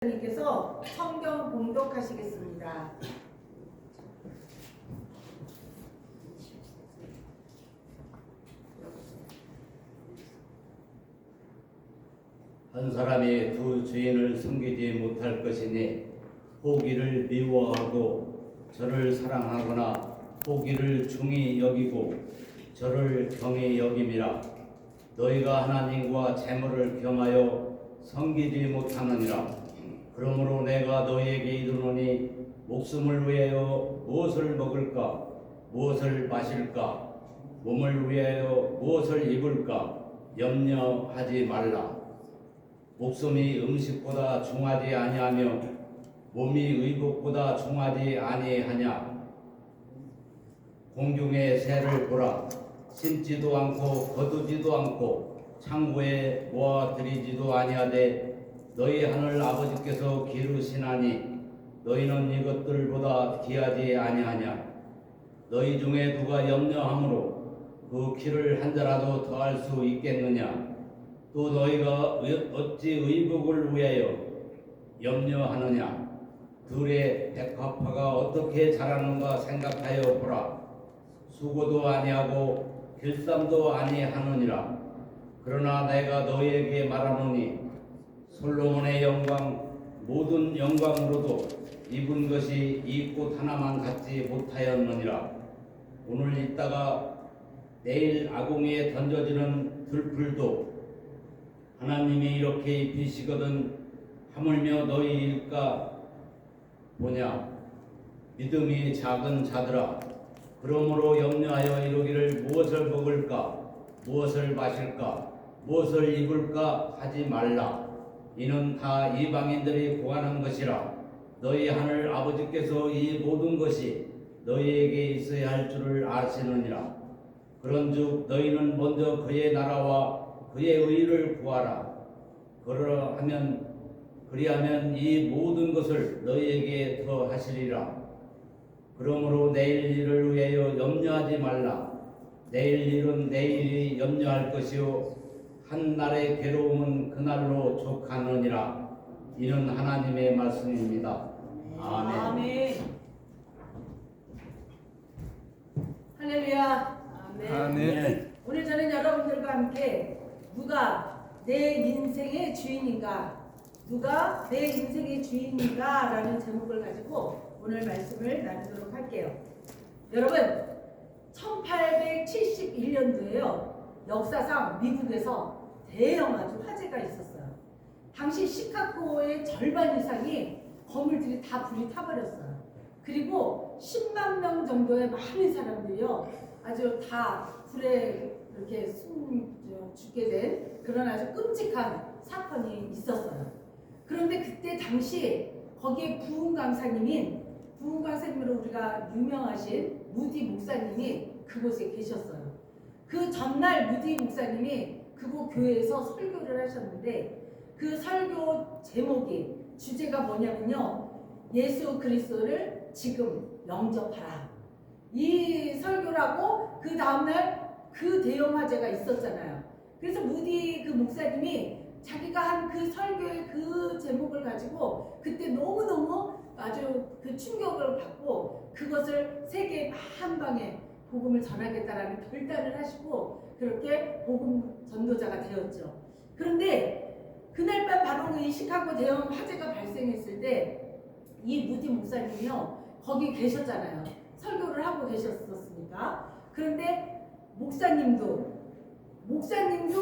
님께서 성경 봉독하시겠습니다. 한 사람이 두 주인을 섬기지 못할 것이니 포기를 미워하고 저를 사랑하거나 포기를 중히 여기고 저를 경히 여김이라. 너희가 하나님과 재물을 겸하여 섬기지 못하느니라. 그러므로 내가 너희에게 이르노니 목숨을 위하여 무엇을 먹을까, 무엇을 마실까, 몸을 위하여 무엇을 입을까 염려하지 말라. 목숨이 음식보다 중하지 아니하며 몸이 의복보다 중하지 아니하냐. 공중의 새를 보라. 심지도 않고 거두지도 않고 창고에 모아들이지도 아니하되 너희 하늘 아버지께서 기르시나니 너희는 이것들보다 귀하지 아니하냐. 너희 중에 누가 염려함으로 그 키를 한 자라도 더할 수 있겠느냐. 또 너희가 어찌 의복을 위하여 염려하느냐. 들의 백합화가 어떻게 자라는가 생각하여 보라. 수고도 아니하고 길쌈도 아니하느니라. 그러나 내가 너희에게 말하노니 솔로몬의 영광 모든 영광으로도 입은 것이 이 꽃 하나만 갖지 못하였느니라. 오늘 있다가 내일 아궁이에 던져지는 들풀도 하나님이 이렇게 입히시거든 하물며 너희일까 보냐. 믿음이 작은 자들아, 그러므로 염려하여 이르기를 무엇을 먹을까, 무엇을 마실까, 무엇을 입을까 하지 말라. 이는 다 이방인들이 구하는 것이라. 너희 하늘 아버지께서 이 모든 것이 너희에게 있어야 할 줄을 아시느니라. 그런즉 너희는 먼저 그의 나라와 그의 의를 구하라. 그리하면 이 모든 것을 너희에게 더 하시리라. 그러므로 내일 일을 위하여 염려하지 말라. 내일 일은 내일이 염려할 것이요 한 날의 괴로움은 그날로 족하느니라. 이는 하나님의 말씀입니다. 아멘. 아멘. 할렐루야. 아멘. 아멘. 오늘 저는 여러분들과 함께 누가 내 인생의 주인인가, 누가 내 인생의 주인인가 라는 제목을 가지고 오늘 말씀을 나누도록 할게요. 여러분, 1871년도에요. 역사상 미국에서 대형 아주 화재가 있었어요. 당시 시카고의 절반 이상이 건물들이 다 불이 타버렸어요. 그리고 10만 명 정도의 많은 사람들이요, 아주 다 불에 이렇게 죽게 된 그런 아주 끔찍한 사건이 있었어요. 그런데 그때 당시 거기에 부흥 강사님으로 우리가 유명하신 무디 목사님이 그곳에 계셨어요. 그 전날 무디 목사님이 그곳 교회에서 설교를 하셨는데 그 설교 제목이 주제가 뭐냐면요, 예수 그리스도를 지금 영접하라. 이 설교를 하고 그 다음날 그 대형 화재가 있었잖아요. 그래서 무디 그 목사님이 자기가 한 그 설교의 그 제목을 가지고 그때 너무너무 아주 그 충격을 받고 그것을 세계 만방에 복음을 전하겠다라는 결단을 하시고 그렇게 복음 전도자가 되었죠. 그런데 그날 밤 바로 이 시카고 대형 화재가 발생했을 때 이 무디 목사님이요, 거기 계셨잖아요. 설교를 하고 계셨었으니까. 그런데 목사님도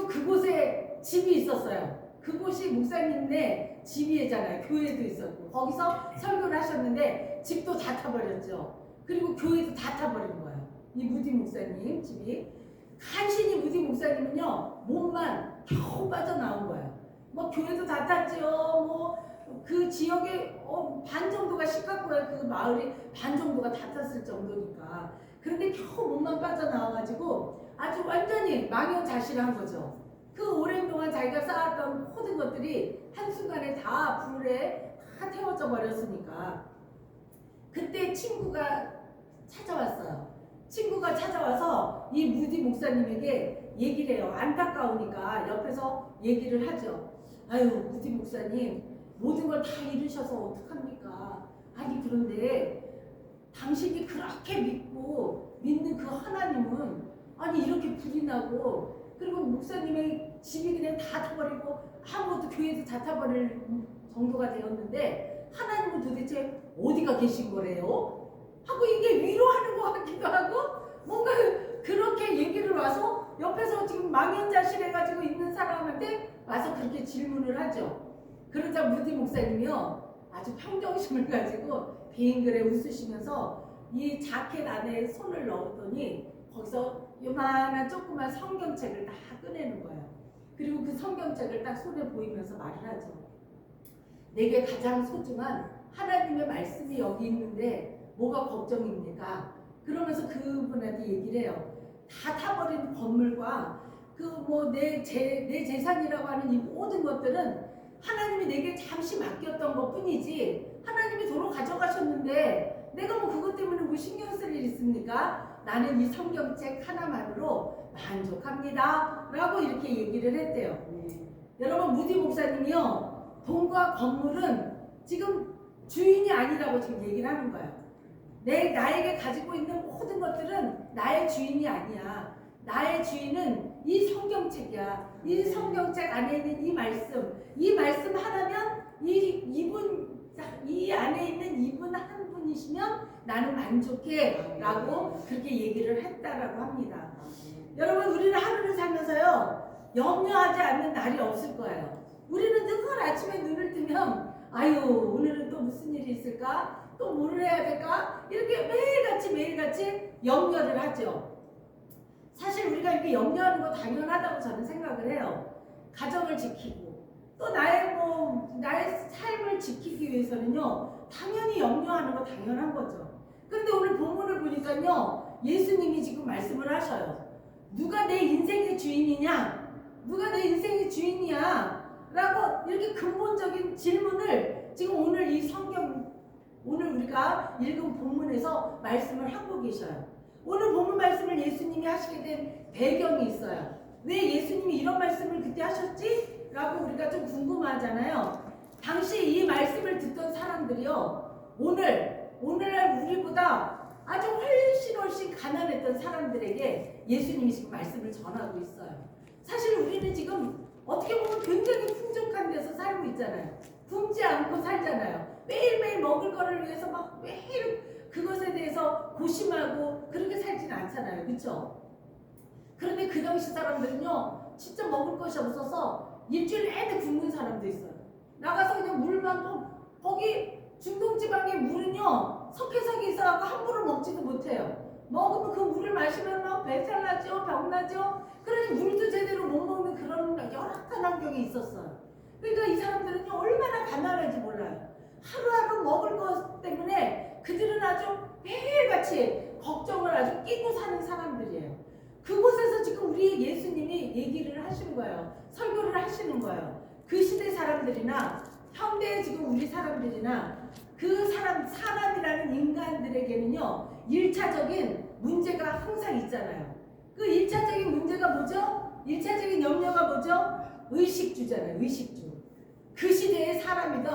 그곳에 집이 있었어요. 그곳이 목사님네 집이잖아요. 교회도 있었고 거기서 설교를 하셨는데 집도 다 타버렸죠. 그리고 교회도 다 타버린 거예요. 이 무디 목사님 집이. 간신히 무디 목사님은요, 몸만 겨우 빠져나온 거예요. 뭐 교회도 다 탔죠. 뭐 그 지역의 반 정도가 시카고의 그 마을이 반 정도가 다 탔을 정도니까. 그런데 겨우 몸만 빠져나와가지고 아주 완전히 망연자실한 거죠. 그 오랜 동안 자기가 쌓았던 모든 것들이 한순간에 다 불에 다 태워져 버렸으니까. 그때 친구가 찾아왔어요. 친구가 찾아와서 이 무디 목사님에게 얘기를 해요. 안타까우니까 옆에서 얘기를 하죠. 아유, 무디 목사님, 모든 걸 다 잃으셔서 어떡합니까? 아니 그런데 당신이 그렇게 믿는 그 하나님은 아니 이렇게 불이 나고 그리고 목사님의 집이 그냥 다 타버리고 아무것도 교회에서 다 타버릴 정도가 되었는데 하나님은 도대체 어디가 계신 거래요? 하고 이게 위로하는 것 같기도 하고 뭔가 그렇게 얘기를 와서 옆에서 지금 망연자실 해가지고 있는 사람한테 와서 그렇게 질문을 하죠. 그러자 무디 목사님이요 아주 평정심을 가지고 비행글에 웃으시면서 이 자켓 안에 손을 넣었더니 거기서 요만한 조그만 성경책을 다 꺼내는 거예요. 그리고 그 성경책을 딱 손에 보이면서 말을 하죠. 내게 가장 소중한 하나님의 말씀이 여기 있는데 뭐가 걱정입니까? 그러면서 그분한테 얘기를 해요. 다 타버린 건물과 그 뭐 내 재산이라고 하는 이 모든 것들은 하나님이 내게 잠시 맡겼던 것 뿐이지 하나님이 도로 가져가셨는데 내가 뭐 그것 때문에 뭐 신경 쓸 일 있습니까? 나는 이 성경책 하나만으로 만족합니다 라고 이렇게 얘기를 했대요. 여러분 무디 목사님이요 돈과 건물은 지금 주인이 아니라고 지금 얘기를 하는 거예요. 나에게 가지고 있는 모든 것들은 나의 주인이 아니야. 나의 주인은 이 성경책이야. 이 성경책 안에 있는 이 말씀 하나면 이 안에 있는 이분 한 분이시면 나는 만족해 라고 그렇게 얘기를 했다라고 합니다. 여러분 우리는 하루를 살면서요 염려하지 않는 날이 없을 거예요. 우리는 늘 아침에 눈을 뜨면 아유 오늘은 또 무슨 일이 있을까? 또 뭘 해야 될까? 이렇게 매일같이 염려를 하죠. 사실 우리가 이렇게 염려하는 거 당연하다고 저는 생각을 해요. 가정을 지키고 또 나의 삶을 지키기 위해서는요 당연히 염려하는 거 당연한 거죠. 그런데 오늘 본문을 보니까요 예수님이 지금 말씀을 하셔요. 누가 내 인생의 주인이냐? 누가 내 인생의 주인이야? 라고 이렇게 근본적인 질문을 지금 오늘 우리가 읽은 본문에서 말씀을 하고 계셔요. 오늘 본문 말씀을 예수님이 하시게 된 배경이 있어요. 왜 예수님이 이런 말씀을 그때 하셨지? 라고 우리가 좀 궁금하잖아요. 당시 이 말씀을 듣던 사람들이요 오늘날 우리보다 아주 훨씬 가난했던 사람들에게 예수님이 지금 말씀을 전하고 있어요. 사실 우리는 지금 어떻게 보면 굉장히 풍족한 데서 살고 있잖아요. 굶지 않고 살잖아요. 매일매일 먹을 거를 위해서 막 매일 그것에 대해서 고심하고 그렇게 살지는 않잖아요. 그렇죠? 그런데 그 당시 사람들은요 진짜 먹을 것이 없어서 일주일 내내 굶는 사람도 있어요. 나가서 그냥 물만 거기 중동지방의 물은요 석회석이 있어서 함부로 먹지도 못해요. 먹으면 그 물을 마시면 막 배탈 나죠, 병 나죠. 그러니 물도 제대로 못 먹는 그런 열악한 환경이 있었어요. 그러니까 이 사람들은요 얼마나 가난한지 몰라요. 하루하루 먹을 것 때문에 그들은 아주 매일같이 걱정을 아주 끼고 사는 사람들이에요. 그곳에서 지금 우리 예수님이 얘기를 하시는 거예요. 설교를 하시는 거예요. 그 시대 사람들이나 현대의 지금 우리 사람들이나 그 사람이라는 인간들에게는요 1차적인 문제가 항상 있잖아요. 그 1차적인 문제가 뭐죠? 1차적인 염려가 뭐죠? 의식주잖아요. 의식주. 그 시대의 사람이든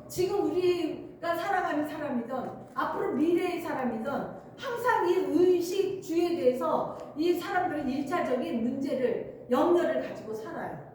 지금 우리가 살아가는 사람이든 앞으로 미래의 사람이든 항상 이 의식주에 대해서 이 사람들은 1차적인 문제를 염려를 가지고 살아요.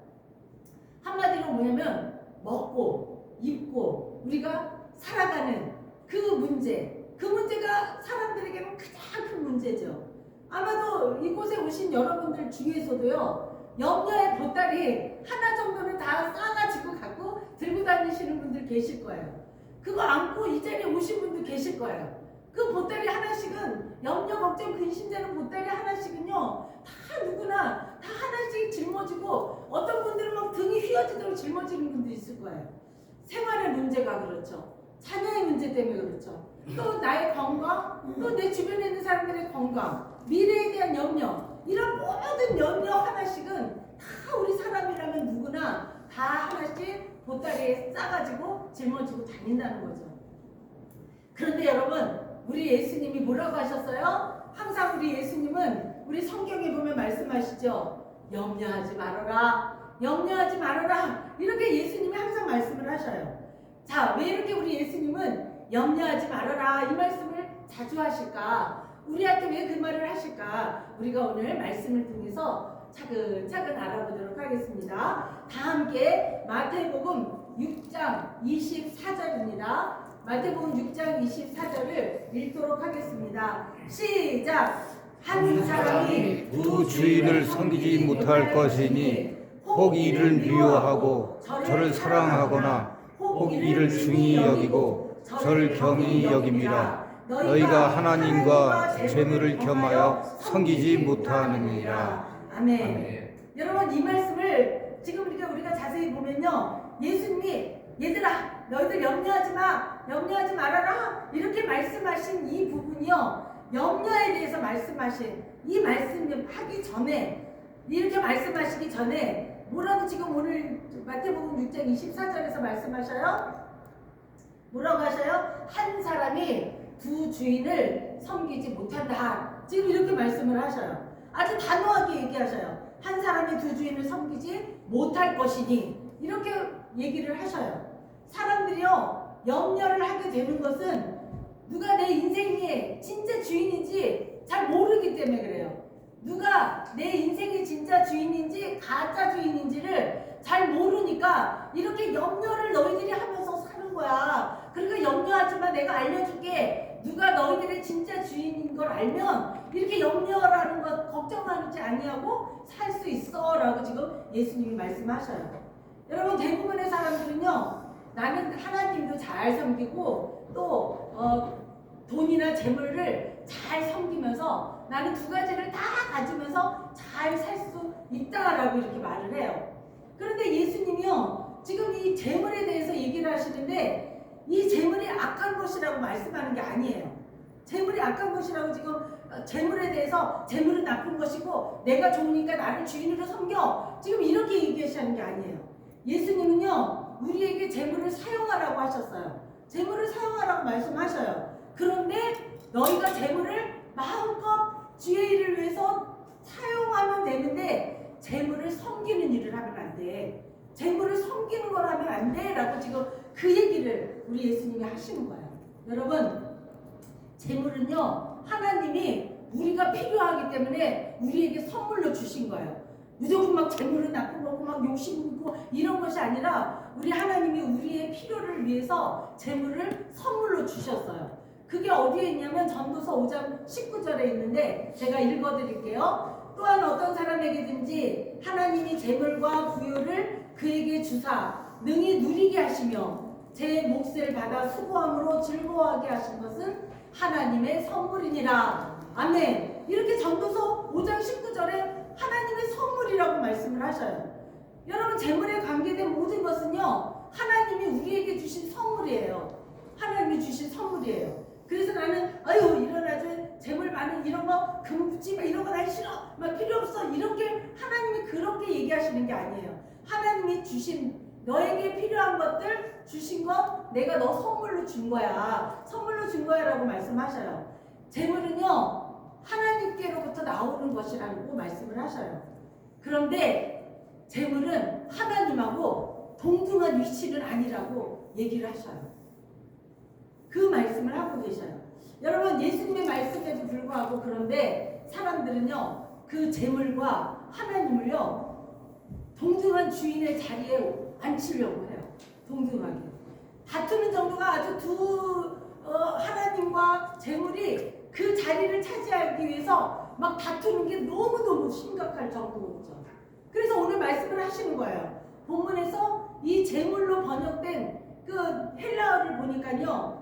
한마디로 뭐냐면 먹고 입고 우리가 살아가는 그 문제가 사람들에게는 가장 큰 문제죠. 아마도 이곳에 오신 여러분들 중에서도요 염려의 보따리 하나 정도는 다 싸가지고 갖고 들고 다니시는 분들 계실 거예요. 그거 안고 이 자리에 오신 분도 계실 거예요. 그 보따리 하나씩은 염려, 걱정, 근심되는 보따리 하나씩은요 다 누구나 다 하나씩 짊어지고 어떤 분들은 막 등이 휘어지도록 짊어지는 분도 있을 거예요. 생활의 문제가 그렇죠. 자녀의 문제 때문에 그렇죠. 또 나의 건강, 또 내 주변에 있는 사람들의 건강, 미래에 대한 염려, 이런 모든 염려 하나씩은 다 우리 사람이라면 누구나 다 하나씩 보따리에 싸가지고 짊어지고 다닌다는 거죠. 그런데 여러분 우리 예수님이 뭐라고 하셨어요? 항상 우리 예수님은 우리 성경에 보면 말씀하시죠. 염려하지 말아라. 염려하지 말아라. 이렇게 예수님이 항상 말씀을 하셔요. 자, 왜 이렇게 우리 예수님은 염려하지 말아라 이 말씀을 자주 하실까? 우리한테 왜 그 말을 하실까? 우리가 오늘 말씀을 통해서 차근차근 알아보도록 하겠습니다. 다 함께 마태복음 6장 24절입니다. 마태복음 6장 24절을 읽도록 하겠습니다. 시작! 한 사람이 두 주인을 섬기지 못할 것이니 혹 이를 미워하고 저를 사랑하거나 혹 이를 중히 여기고 저를 경히 여김이라. 너희가 하나님과 재물을 겸하여 섬기지 못하느니라. 아멘. 여러분, 이 말씀을 지금 우리가 자세히 보면요, 예수님이 얘들아 너희들 염려하지 말아라 이렇게 말씀하신 이 부분이요, 염려에 대해서 말씀하신 이 말씀 하기 전에, 이렇게 말씀하시기 전에 뭐라고 지금 오늘 마태복음 6장 24절에서 말씀하셔요? 뭐라고 하셔요? 한 사람이 두 주인을 섬기지 못한다. 지금 이렇게 말씀을 하셔요. 아주 단호하게 얘기하셔요. 한 사람이 두 주인을 섬기지 못할 것이니 이렇게 얘기를 하셔요. 사람들이요, 염려를 하게 되는 것은 누가 내 인생의 진짜 주인인지 잘 모르기 때문에 그래요. 누가 내 인생의 진짜 주인인지 가짜 주인인지를 잘 모르니까 이렇게 염려를 너희들이 하면서 사는 거야. 그러니까 염려하지 마, 내가 알려줄게. 누가 너희들의 진짜 주인인 걸 알면 이렇게 염려라는 것 걱정하지 아니하고 살 수 있어 라고 지금 예수님이 말씀하셔요. 여러분, 대부분의 사람들은요, 나는 하나님도 잘 섬기고 또 돈이나 재물을 잘 섬기면서 나는 두 가지를 다 가지면서 잘 살 수 있다라고 이렇게 말을 해요. 그런데 예수님이요, 지금 이 재물에 대해서 얘기를 하시는데 이 재물이 악한 것이라고 말씀하는 게 아니에요. 재물이 악한 것이라고 지금 재물에 대해서 재물은 나쁜 것이고 내가 좋으니까 나를 주인으로 섬겨 지금 이렇게 얘기하시는 게 아니에요. 예수님은요, 우리에게 재물을 사용하라고 하셨어요. 재물을 사용하라고 말씀하셔요. 그런데 너희가 재물을 마음껏 주의 일을 위해서 사용하면 되는데 재물을 섬기는 일을 하면 안 돼. 재물을 섬기는 걸 하면 안 돼 라고 지금 그 얘기를 우리 예수님이 하시는 거예요. 여러분, 재물은요, 하나님이 우리가 필요하기 때문에 우리에게 선물로 주신 거예요. 무조건 막 재물은 나쁜 거고 막 욕심 있고 이런 것이 아니라 우리 하나님이 우리의 필요를 위해서 재물을 선물로 주셨어요. 그게 어디에 있냐면 전도서 5장 19절에 있는데 제가 읽어드릴게요. 또한 어떤 사람에게든지 하나님이 재물과 부유를 그에게 주사 능히 누리게 하시며 제 몫을 받아 수고함으로 즐거워하게 하신 것은 하나님의 선물이니라. 아멘. 이렇게 전도서 5장 19절에 하나님의 선물이라고 말씀을 하셔요. 여러분, 재물에 관계된 모든 것은요, 하나님이 우리에게 주신 선물이에요. 하나님이 주신 선물이에요. 그래서 나는 아유 이런 아주 재물 많은 이런 거 금붙지 마, 이런 거 난 싫어, 막 필요 없어, 이렇게 하나님이 그렇게 얘기하시는 게 아니에요. 하나님이 주신 너에게 필요한 것들 주신 것 내가 너 선물로 준 거야. 선물로 준 거야 라고 말씀하셔요. 재물은요, 하나님께로부터 나오는 것이라고 말씀을 하셔요. 그런데 재물은 하나님하고 동등한 위치는 아니라고 얘기를 하셔요. 그 말씀을 하고 계셔요. 여러분, 예수님의 말씀에도 불구하고 그런데 사람들은요, 그 재물과 하나님을요, 동등한 주인의 자리에 앉히려고 해요. 동등하게 다투는 정도가 아주 하나님과 재물이 그 자리를 차지하기 위해서 막 다투는 게 너무너무 심각할 정도죠. 그래서 오늘 말씀을 하시는 거예요. 본문에서 이 재물로 번역된 그 헬라어를 보니까요,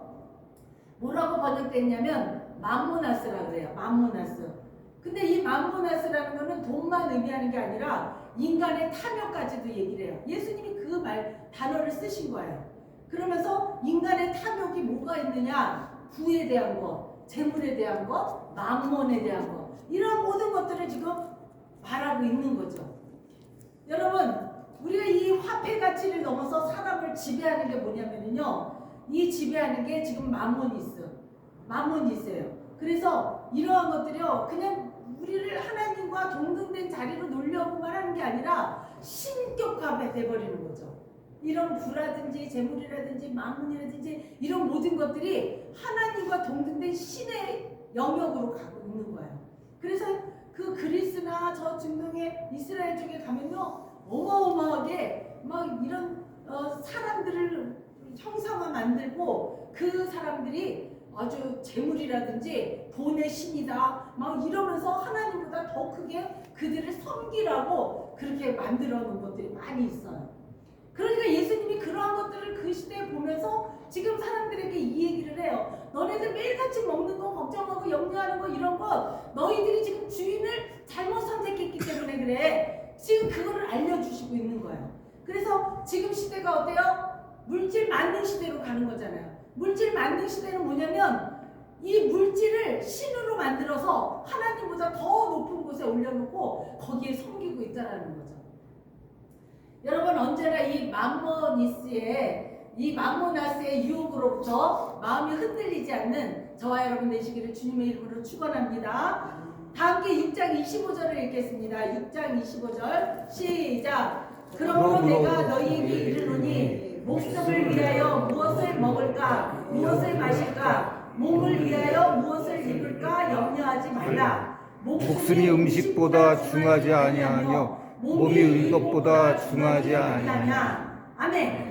뭐라고 번역됐냐면 맘모나스라 그래요. 맘모나스. 근데 이 맘모나스라는 거는 돈만 의미하는 게 아니라 인간의 탐욕까지도 얘기를 해요. 예수님이 그 단어를 쓰신 거예요. 그러면서 인간의 탐욕이 뭐가 있느냐? 부에 대한 것, 재물에 대한 것, 맘몬에 대한 것, 이런 모든 것들을 지금 말하고 있는 거죠. 여러분, 우리가 이 화폐 가치를 넘어서 사람을 지배하는 게 뭐냐면요, 이 지배하는 게 지금 맘몬이 있어요. 그래서 이러한 것들이요, 그냥 우리를 하나님과 동등된 자리로 놓으려고만 하는 게 아니라 신격화가 돼버리는 거죠. 이런 부라든지 재물이라든지 만문이라든지 이런 모든 것들이 하나님과 동등된 신의 영역으로 가고 있는 거예요. 그래서 그 그리스나 저 중동의 이스라엘 쪽에 가면요 어마어마하게 막 이런 사람들을 형상화 만들고 그 사람들이 아주 재물이라든지 돈의 신이다 막 이러면서 하나님보다 더 크게 그들을 섬기라고 그렇게 만들어 놓은 것들이 많이 있어요. 그러니까 예수님이 그러한 것들을 그 시대에 보면서 지금 사람들에게 이 얘기를 해요. 너네들 매일같이 먹는 거 걱정하고 염려하는 거 이런 거 너희들이 지금 주인을 잘못 선택했기 때문에 그래. 지금 그거를 알려주시고 있는 거예요. 그래서 지금 시대가 어때요? 물질 만능 시대로 가는 거잖아요. 물질 만능 시대는 뭐냐면 이 물질을 신으로 만들어서 하나님보다 더 높은 곳에 올려놓고 거기에 섬기고 있다는 거죠. 여러분 언제나 이 맘모나스의 유혹으로부터 마음이 흔들리지 않는 저와 여러분 되시기를 주님의 이름으로 축원합니다. 다 함께 6장 25절을 읽겠습니다. 6장 25절 시작. 그러므로 내가 너희에게 이르노니 목숨을 위하여 무엇을 먹을까 무엇을 마실까 몸을 위하여 무엇을 입을까 염려하지 말라. 목숨이 음식보다 중하지 아니하며 몸이 의것보다 중하지 아니하냐. 아멘.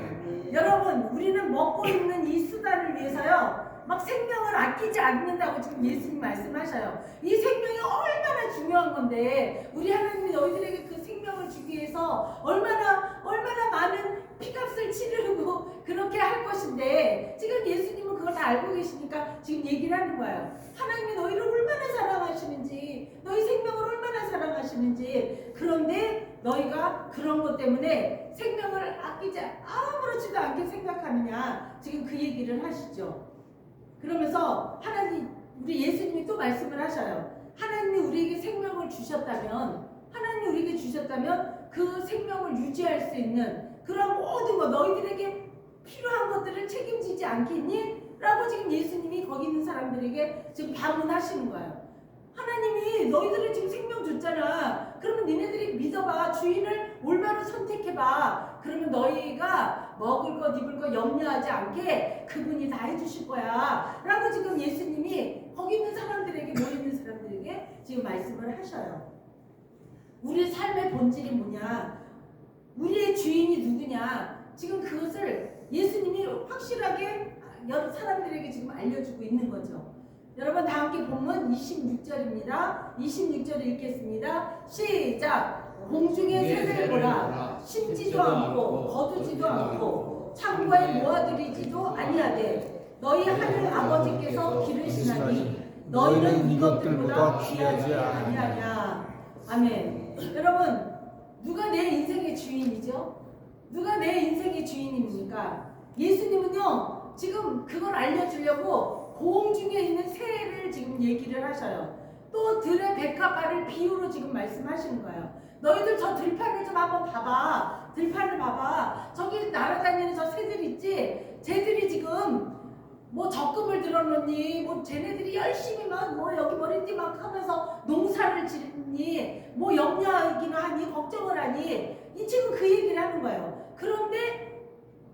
여러분 우리는 먹고 있는 이 수단을 위해서요 막 생명을 아끼지 않는다고 지금 예수님 말씀하셔요. 이 생명이 얼마나 중요한 건데 우리 하나님이 너희들에게 그 생명을 주기 위해서 얼마나 많은 피값을 치르고 그렇게 할 것인데 지금 예수님은 그걸 다 알고 계시니까 지금 얘기를 하는 거예요. 하나님이 너희를 얼마나 사랑하시는지 너희 생명을 얼마나 사랑하시는지 그런데 너희가 그런 것 때문에 생명을 아끼지 아무렇지도 않게 생각하느냐 지금 그 얘기를 하시죠. 그러면서 하나님 우리 예수님이 또 말씀을 하셔요. 하나님이 우리에게 생명을 주셨다면 그 생명을 유지할 수 있는 그런 모든 것 너희들에게 필요한 것들을 책임지지 않겠니? 라고 지금 예수님이 거기 있는 사람들에게 지금 반문하시는 거예요. 하나님이 너희들을 지금 생명 줬잖아. 그러면 니네들이 믿어봐. 주인을 올바로 선택해봐. 그러면 너희가 먹을 것 입을 것 염려하지 않게 그분이 다 해주실 거야 라고 지금 예수님이 거기 있는 사람들에게 모여있는 사람들에게 지금 말씀을 하셔요. 우리 삶의 본질이 뭐냐 우리의 주인이 누구냐 지금 그것을 예수님이 확실하게 여러 사람들에게 지금 알려주고 있는 거죠. 여러분 다 함께 본문 26절입니다. 26절 읽겠습니다. 시작. 공중의 새를 보라. 심지도 않고 거두지도 않고 창고에 모아들이지도 아니하되 너희 하늘 아버지께서 기르시나니 너희는 이것들보다 귀하지 아니하냐. 아멘. 여러분 누가 내 인생의 주인이죠? 누가 내 인생의 주인입니까? 예수님은요 지금 그걸 알려주려고 공중에 있는 새를 지금 얘기를 하셔요. 또 들의 백합화를 비유로 지금 말씀하시는 거예요. 너희들 저 들판을 좀 한번 봐봐. 들판을 봐봐. 저기 날아다니는 저 새들 있지? 쟤들이 지금 뭐 적금을 들어놓니? 뭐 쟤네들이 열심히 막 뭐 여기 머리띠 막 하면서 농사를 짓니? 뭐 염려하기는 하니? 걱정을 하니? 이 지금 그 얘기를 하는 거예요. 그런데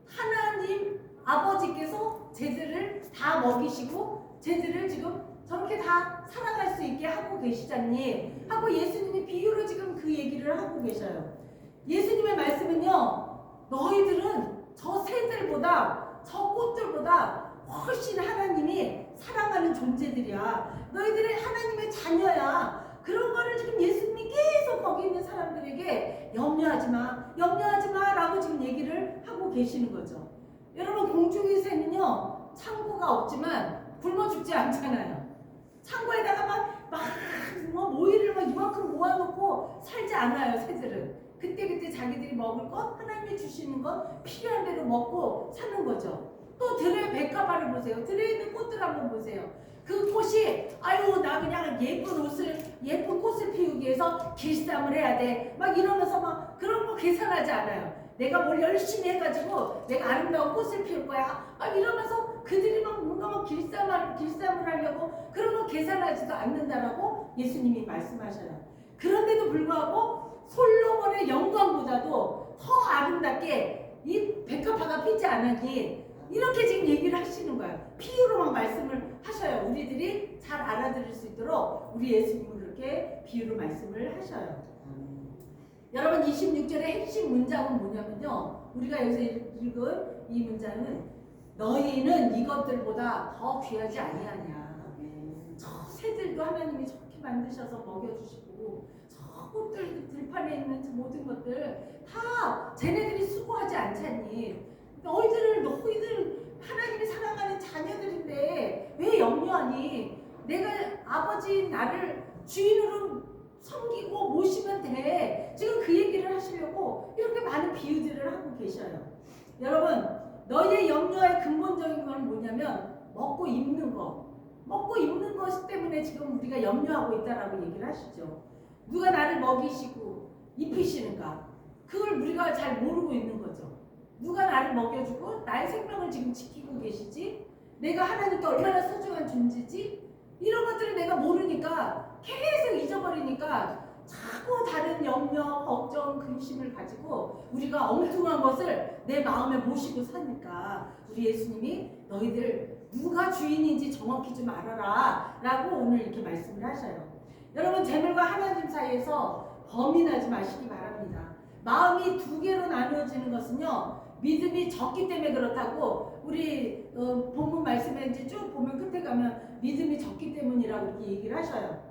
하나님 아버지께서 쟤들을 다 먹이시고 쟤들을 지금 저렇게 다 살아갈 수 있게 하고 계시잖니 하고 예수님이 비유로 지금 그 얘기를 하고 계셔요. 예수님의 말씀은요 너희들은 저 새들보다 저 꽃들보다 훨씬 하나님이 사랑하는 존재들이야. 너희들은 하나님의 자녀야. 그런 거를 지금 예수님이 계속 거기 있는 사람들에게 염려하지 마 라고 지금 얘기를 하고 계시는 거죠. 여러분 공중의 새는요 창고가 없지만 굶어 죽지 않잖아요. 창고에다가 뭐 모이를 막 이만큼 모아놓고 살지 않아요. 새들은 그때 자기들이 먹을 것 하나님이 주시는 것 필요한 대로 먹고 사는 거죠. 또 들의 백합화를 보세요. 들에 있는 꽃들 한번 보세요. 그 꽃이 아유 나 그냥 예쁜 꽃을 피우기 위해서 길쌈을 해야 돼 막 이러면서 막 그런 거 계산하지 않아요. 내가 뭘 열심히 해가지고 내가 아름다운 꽃을 피울 거야 막 이러면서 그들이 막 뭔가 막 길쌈을 하려고 그런 거 계산하지도 않는다라고 예수님이 말씀하셔요. 그런데도 불구하고 솔로몬의 영광보다도 더 아름답게 이 백합화가 피지 않았니? 이렇게 지금 얘기를 하시는 거예요. 비유로만 말씀을 하셔요. 우리들이 잘 알아들을 수 있도록 우리 예수님은 그렇게 비유로 말씀을 하셔요. 여러분 26절의 핵심 문장은 뭐냐면요. 우리가 여기서 읽은 이 문장은 너희는 이것들보다 더 귀하지 아니하냐. 저 새들도 하나님이 저렇게 만드셔서 먹여주시고 저 꽃들 들판에 있는 저 모든 것들 다 쟤네들이 수고하지 않잖니. 너희들 하나님이 사랑하는 자녀들인데 왜 염려하니? 내가 아버지 나를 주인으로 섬기고 모시면 돼. 지금 그 얘기를 하시려고 이렇게 많은 비유들을 하고 계셔요. 여러분 너희의 염려의 근본적인 건 뭐냐면 먹고 입는 거. 먹고 입는 것 때문에 지금 우리가 염려하고 있다라고 얘기를 하시죠. 누가 나를 먹이시고 입히시는가? 그걸 우리가 잘 모르고 있는 거죠. 누가 나를 먹여주고 나의 생명을 지금 지키고 계시지? 내가 하나님께 얼마나 소중한 존재지? 이런 것들을 내가 모르니까 계속 잊어버리니까 자꾸 다른 염려, 걱정, 근심을 가지고 우리가 엉뚱한 것을 내 마음에 모시고 사니까 우리 예수님이 너희들 누가 주인인지 정확히 좀 알아라 라고 오늘 이렇게 말씀을 하셔요. 여러분 재물과 하나님 사이에서 범인하지 마시기 바랍니다. 마음이 두 개로 나누어지는 것은요 믿음이 적기 때문에 그렇다고 우리 본문 말씀에 이제 쭉 보면 끝에 가면 믿음이 적기 때문이라고 이렇게 얘기를 하셔요.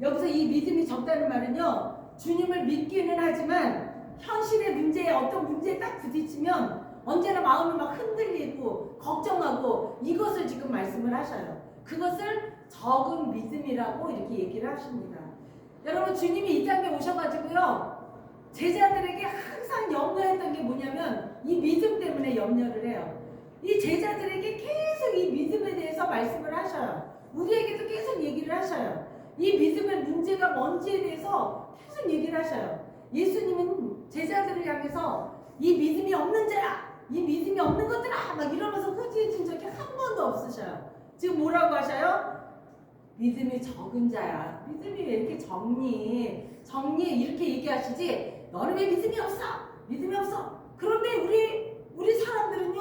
여기서 이 믿음이 적다는 말은요 주님을 믿기는 하지만 현실의 문제에 어떤 문제에 딱 부딪히면 언제나 마음이 막 흔들리고 걱정하고 이것을 지금 말씀을 하셔요. 그것을 적은 믿음이라고 이렇게 얘기를 하십니다. 여러분 주님이 이 땅에 오셔가지고요 제자들에게 항상 염려했던 게 뭐냐면 이 믿음 때문에 염려를 해요. 이 제자들에게 계속 이 믿음에 대해서 말씀을 하셔요. 우리에게도 계속 얘기를 하셔요. 이 믿음의 문제가 뭔지에 대해서 계속 얘기를 하셔요. 예수님은 제자들을 향해서 이 믿음이 없는 자야, 이 믿음이 없는 것들아 막 이러면서 흐지해진 적이 한 번도 없으셔요. 지금 뭐라고 하셔요? 믿음이 적은 자야. 믿음이 왜 이렇게 적니? 이렇게 얘기하시지. 너는 왜 믿음이 없어? 믿음이 없어. 그런데 우리 사람들은요,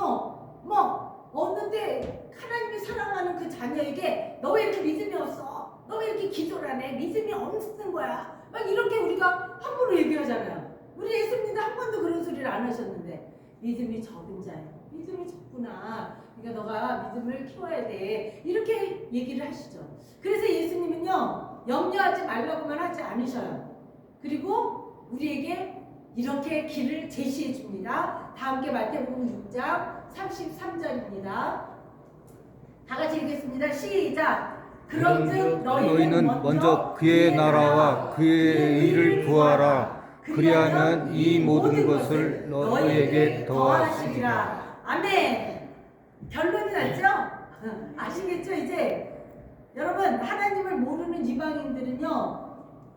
뭐 얻는데 하나님이 사랑하는 그 자녀에게 너 왜 이렇게 믿음이 없어? 너 왜 이렇게 기도를 안 해? 믿음이 없는 거야. 막 이렇게 우리가 함부로 얘기하잖아요. 우리 예수님도 한 번도 그런 소리를 안 하셨는데 믿음이 적은 자야. 믿음이 적구나. 그러니까 너가 믿음을 키워야 돼. 이렇게 얘기를 하시죠. 그래서 예수님은요 염려하지 말라고만 하지 않으셔요. 그리고 우리에게 이렇게 길을 제시해 줍니다. 다 함께 마태복음 6장 33절입니다. 다 같이 읽겠습니다. 시작. 그런즉 너희는 먼저 그의 나라와 그의 의를 구하라. 그리하면 이 모든 것을 너희에게 더하시리라. 아멘. 결론이 났죠? 아시겠죠? 이제 여러분 하나님을 모르는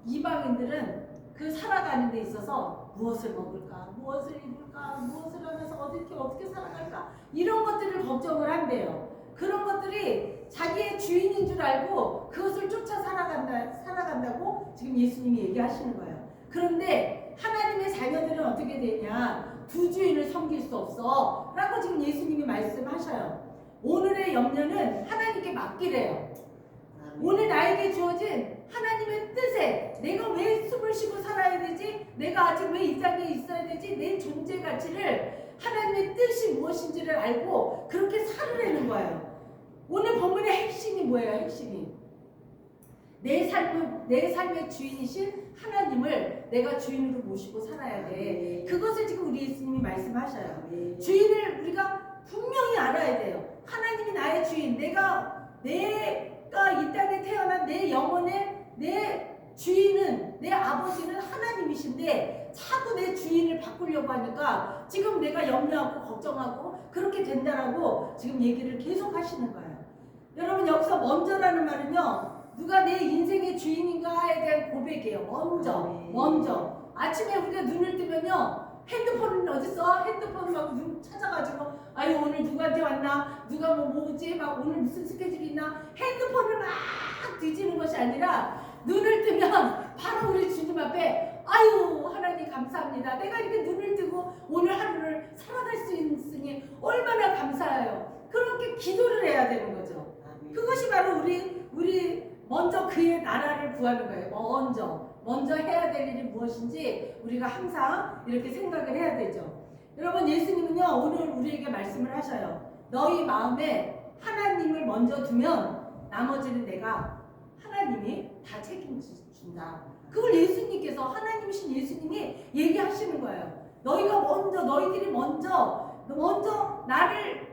이방인들은 그 살아가는 데 있어서 무엇을 먹을까, 무엇을 입을까, 무엇을 하면서 어떻게 살아갈까 이런 것들을 걱정을 한대요. 그런 것들이 자기의 주인인 줄 알고 그것을 쫓아 살아간다고 지금 예수님이 얘기하시는 거예요. 그런데 하나님의 자녀들은 어떻게 되냐? 두 주인을 섬길 수 없어 라고 지금 예수님이 말씀하셔요. 오늘의 염려는 하나님께 맡기래요. 오늘 나에게 주어진 하나님의 뜻에 내가 왜 숨을 쉬고 살아야 되지? 내가 아직 왜 이 땅에 있어야 되지? 내 존재 가치를 하나님의 뜻이 무엇인지를 알고 그렇게 살으려는 거예요. 오늘 본문의 핵심이 뭐예요? 핵심이 내 삶의 주인이신 하나님을 내가 주인으로 모시고 살아야 돼. 그것을 지금 우리 예수님이 말씀하셔요. 주인을 우리가 분명히 알아야 돼요. 하나님이 나의 주인, 내가 이 땅에 태어난 내 영혼의 내 주인은, 내 아버지는 하나님이신데 자꾸 내 주인을 바꾸려고 하니까 지금 내가 염려하고 걱정하고 그렇게 된다라고 지금 얘기를 계속 하시는 거예요. 여러분 여기서 먼저라는 말은요, 누가 내 인생의 주인인가에 대한 고백이에요. 먼저 아침에 우리가 눈을 뜨면요, 핸드폰은 어딨어? 핸드폰 막 눈 찾아가지고 아유 오늘 누구한테 왔나? 누가 뭐지? 막 오늘 무슨 스케줄이 있나? 핸드폰을 막 뒤지는 것이 아니라 눈을 뜨면 바로 우리 주님 앞에 아유 하나님 하나님 감사합니다. 내가 이렇게 눈을 뜨고 오늘 하루를 살아갈 수 있으니 얼마나 감사해요. 그렇게 기도를 해야 되는 거죠. 그것이 바로 우리 먼저 그의 나라를 구하는 거예요. 먼저 해야 될 일이 무엇인지 우리가 항상 이렇게 생각을 해야 되죠. 여러분, 예수님은요 오늘 우리에게 말씀을 하셔요. 너희 마음에 하나님을 먼저 두면 나머지는 내가 하나님이 다 책임진다. 그걸 예수님께서, 하나님이신 예수님이 얘기하시는 거예요. 너희들이 먼저 나를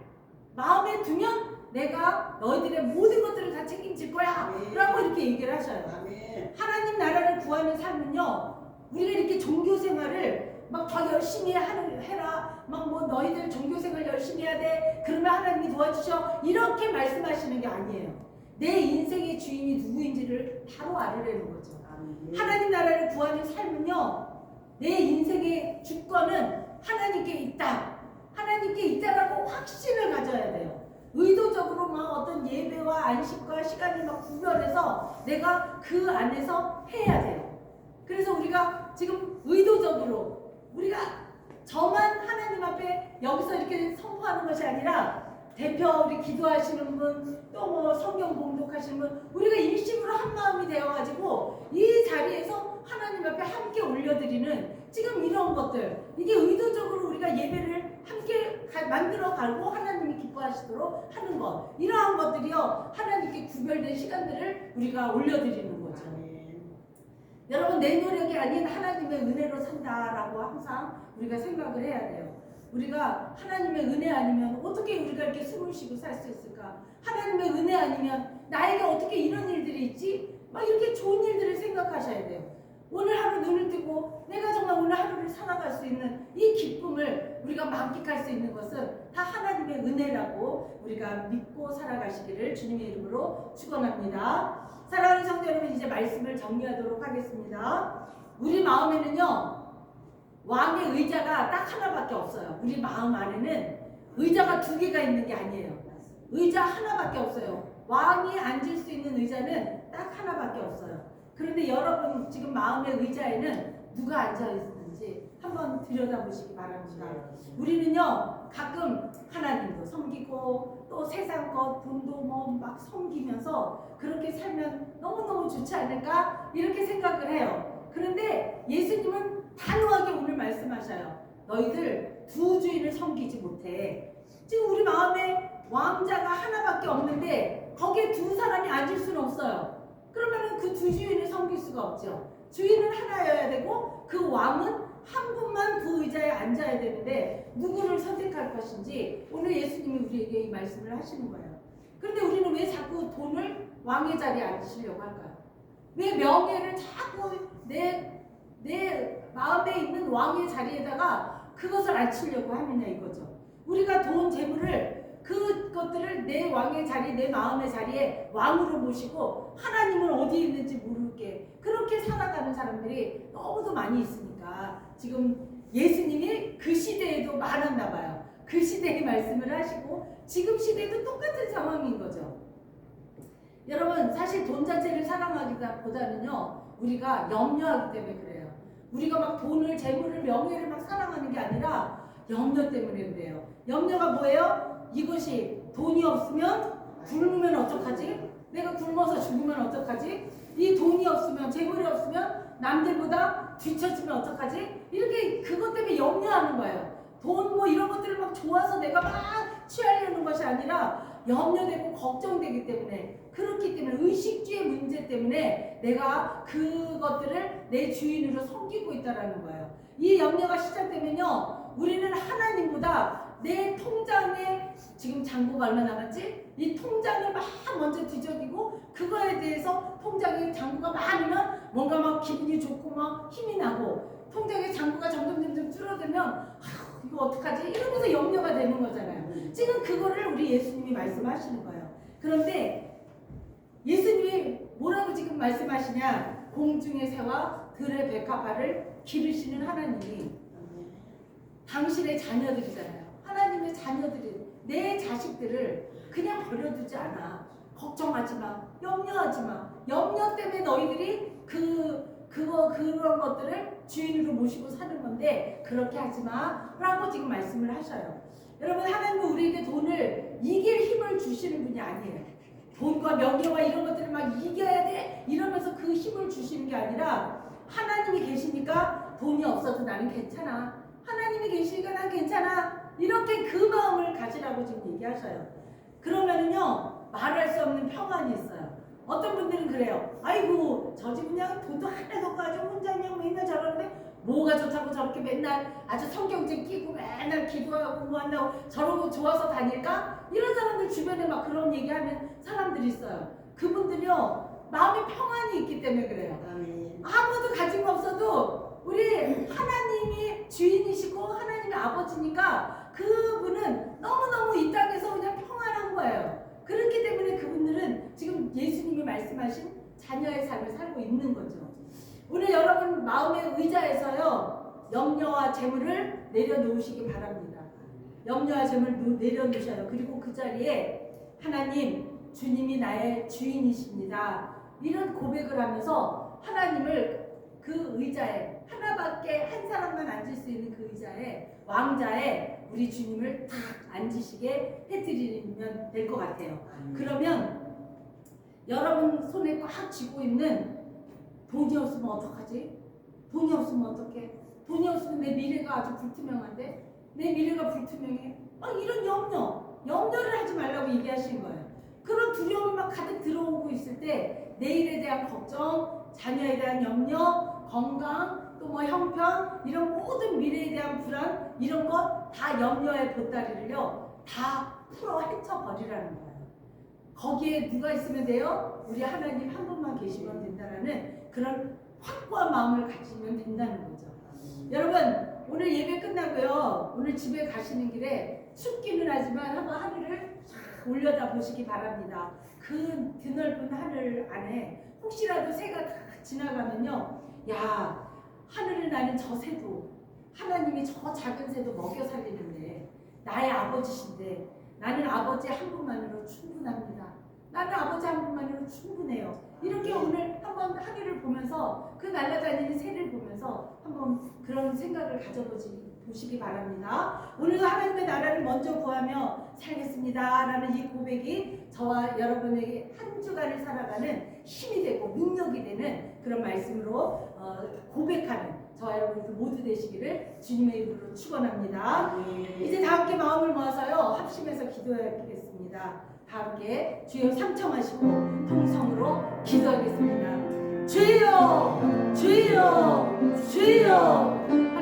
마음에 두면 내가 너희들의 모든 것들을 다 책임질 거야 라고 이렇게 얘기를 하셔요. 하나님 나라를 구하는 삶은요, 우리가 이렇게 종교 생활을 막 더 열심히 해라, 막 뭐 너희들 종교 생활 열심히 해야 돼, 그러면 하나님이 도와주셔, 이렇게 말씀하시는 게 아니에요. 내 인생의 주인이 누구인지를 바로 알으려는 거죠. 하나님 나라를 구하는 삶은요, 내 인생의 주권은 하나님께 있다, 하나님께 있다라고 확신을 가져야 돼요. 의도적으로 막 어떤 예배와 안식과 시간을 막 구별해서 내가 그 안에서 해야 돼요. 그래서 우리가 지금 의도적으로 우리가 저만 하나님 앞에 여기서 이렇게 선포하는 것이 아니라 대표 우리 기도하시는 분, 또 뭐 성경 봉독하시는 분, 우리가 일심으로 한 마음이 되어가지고 이 자리에서 하나님 앞에 함께 올려드리는 지금 이런 것들, 이게 의도적으로 우리가 예배를 함께 만들어가고 하나님이 기뻐하시도록 하는 것, 이러한 것들이요 하나님께 구별된 시간들을 우리가 올려드리는 거죠. 여러분, 내 노력이 아닌 하나님의 은혜로 산다라고 항상 우리가 생각을 해야 돼요. 우리가 하나님의 은혜 아니면 어떻게 우리가 이렇게 숨을 쉬고 살 수 있을까? 하나님의 은혜 아니면 나에게 어떻게 이런 일들이 있지? 막 이렇게 좋은 일들을 생각하셔야 돼요. 오늘 하루 눈을 뜨고 내가 정말 오늘 하루를 살아갈 수 있는 이 기쁨을 우리가 만끽할 수 있는 것은 다 하나님의 은혜라고 우리가 믿고 살아가시기를 주님의 이름으로 축원합니다. 사랑하는 성도 여러분, 이제 말씀을 정리하도록 하겠습니다. 우리 마음에는요 왕의 의자가 딱 하나밖에 없어요. 우리 마음 안에는 의자가 두 개가 있는 게 아니에요. 의자 하나밖에 없어요. 왕이 앉을 수 있는 의자는 딱 하나밖에 없어요. 그런데 여러분 지금 마음의 의자에는 누가 앉아 있는지 한번 들여다보시기 바랍니다. 우리는요 가끔 하나님도 섬기고 또 세상 것 돈도 뭐 막 섬기면서 그렇게 살면 너무너무 좋지 않을까 이렇게 생각을 해요. 그런데 예수님은 단호하게 오늘 말씀하셔요. 너희들 두 주인을 섬기지 못해. 지금 우리 마음에 왕자가 하나밖에 없는데 거기에 두 사람이 앉을 수는 없어요. 그러면 그 두 주인을 섬길 수가 없죠. 주인은 하나여야 되고 그 왕은 한 분만 그 의자에 앉아야 되는데 누구를 선택할 것인지 오늘 예수님이 우리에게 이 말씀을 하시는 거예요. 그런데 우리는 왜 자꾸 돈을 왕의 자리에 앉히려고 할까요? 왜 명예를 자꾸 내 마음에 있는 왕의 자리에다가 그것을 앉히려고 하느냐 이거죠. 우리가 돈, 재물을 그것들을 내 왕의 자리, 내 마음의 자리에 왕으로 모시고 하나님은 어디에 있는지 모르게 그렇게 살아가는 사람들이 너무도 많이 있으니까 지금 예수님이 그 시대에도 많았나 봐요. 그 시대에 말씀을 하시고 지금 시대도 똑같은 상황인 거죠. 여러분 사실 돈 자체를 사랑하기보다는요 우리가 염려하기 때문에 그래요. 우리가 막 돈을, 재물을, 명예를 막 사랑하는 게 아니라 염려 때문에 그래요. 염려가 뭐예요? 이것이 돈이 없으면 굶으면 어떡하지? 내가 굶어서 죽으면 어떡하지? 이 돈이 없으면, 재물이 없으면 남들보다 뒤처지면 어떡하지? 이렇게 그것 때문에 염려하는 거예요. 돈 뭐 이런 것들을 막 좋아서 내가 막 취하려는 것이 아니라 염려되고 걱정되기 때문에, 그렇기 때문에 의식주의 문제 때문에 내가 그것들을 내 주인으로 섬기고 있다는 거예요. 이 염려가 시작되면요 우리는 하나님보다 내 통장에 지금 잔고가 얼마 남았지? 이 통장을 막 먼저 뒤적이고 그거에 대해서 통장에 잔고가 많으면 뭔가 막 기분이 좋고 막 힘이 나고, 통장에 잔고가 점점 줄어들면 이거 어떡하지? 이러면서 염려가 되는 거잖아요. 지금 그거를 우리 예수님이 말씀하시는 거예요. 그런데 예수님이 뭐라고 지금 말씀하시냐? 공중의 새와 들의 백합화를 기르시는 하나님이 당신의 자녀들이잖아요. 하나님의 자녀들이, 내 자식들을 그냥 버려두지 않아. 걱정하지 마. 염려하지 마. 염려 때문에 너희들이 그 그런 것들을 주인으로 모시고 사는 건데 그렇게 하지 마라고 지금 말씀을 하셔요. 여러분, 하나님은 우리에게 돈을 이길 힘을 주시는 분이 아니에요. 돈과 명예와 이런 것들을 막 이겨야 돼 이러면서 그 힘을 주시는 게 아니라 하나님이 계시니까 돈이 없어도 나는 괜찮아. 하나님이 계시니까 난 괜찮아. 이렇게 그 마음을 가지라고 지금 얘기하셔요. 그러면은요, 말할 수 없는 평안이 있어요. 어떤 분들은 그래요. 아이고, 저 집 그냥 돈도 하나도 없고 아주 혼자 그냥 맨날 저러는데 뭐가 좋다고 저렇게 맨날 아주 성경책 끼고 맨날 기도하고 뭐 한다고 저러고 좋아서 다닐까? 이런 사람들 주변에 막 그런 얘기하는 사람들이 있어요. 그분들이요, 마음에 평안이 있기 때문에 그래요. 아무도 가진 거 없어도 우리 하나님이 주인이시고 하나님이 아버지니까 그분은 너무너무 이 땅에서 그냥 평안한 거예요. 그렇기 때문에 그분들은 지금 예수님이 말씀하신 자녀의 삶을 살고 있는 거죠. 오늘 여러분 마음의 의자에서요, 염려와 재물을 내려놓으시기 바랍니다. 염려와 재물을 내려놓으셔요. 그리고 그 자리에 하나님, 주님이 나의 주인이십니다. 이런 고백을 하면서 하나님을 그 의자에, 하나밖에 한 사람만 앉을 수 있는 그 의자에, 왕자에 우리 주님을 딱 앉으시게 해드리면 될 것 같아요. 그러면 여러분 손에 꽉 쥐고 있는 돈이 없으면 어떡하지? 돈이 없으면 어떡해? 돈이 없으면 내 미래가 아주 불투명한데? 내 미래가 불투명해? 이런 염려를 하지 말라고 얘기하신 거예요. 그런 두려움이 막 가득 들어오고 있을 때 내일에 대한 걱정, 자녀에 대한 염려, 건강, 또 뭐 형편, 이런 모든 미래에 대한 불안, 이런 것 다 염려의 보따리를요, 다 풀어 헤쳐버리라는 거예요. 거기에 누가 있으면 돼요? 우리 하나님 한 분만 계시면 된다라는 그런 확고한 마음을 가지면 된다는 거죠. 여러분, 오늘 예배 끝나고요, 오늘 집에 가시는 길에 춥기는 하지만 한번 하늘을 쫙 올려다 보시기 바랍니다. 그 드넓은 하늘 안에 혹시라도 새가 다 지나가면요, 야, 하늘을 나는 저 새도, 하나님이 저 작은 새도 먹여 살리는데 나의 아버지신데 나는 아버지 한 분만으로 충분합니다. 나는 아버지 한 분만으로 충분해요. 이렇게 오늘 한번 하늘을 보면서 그 날아다니는 새를 보면서 한번 그런 생각을 가져보시기 바랍니다. 오늘도 하나님의 나라를 먼저 구하며 살겠습니다 라는 이 고백이 저와 여러분에게 한 주간을 살아가는 힘이 되고 능력이 되는 그런 말씀으로 고백하는 저와 여러분 모두 되시기를 주님의 이름으로 축원합니다. 이제 다 함께 마음을 모아서요, 합심해서 기도하겠습니다. 다 함께 주여 삼청하시고 통성으로 기도하겠습니다. 주여, 주여, 주여.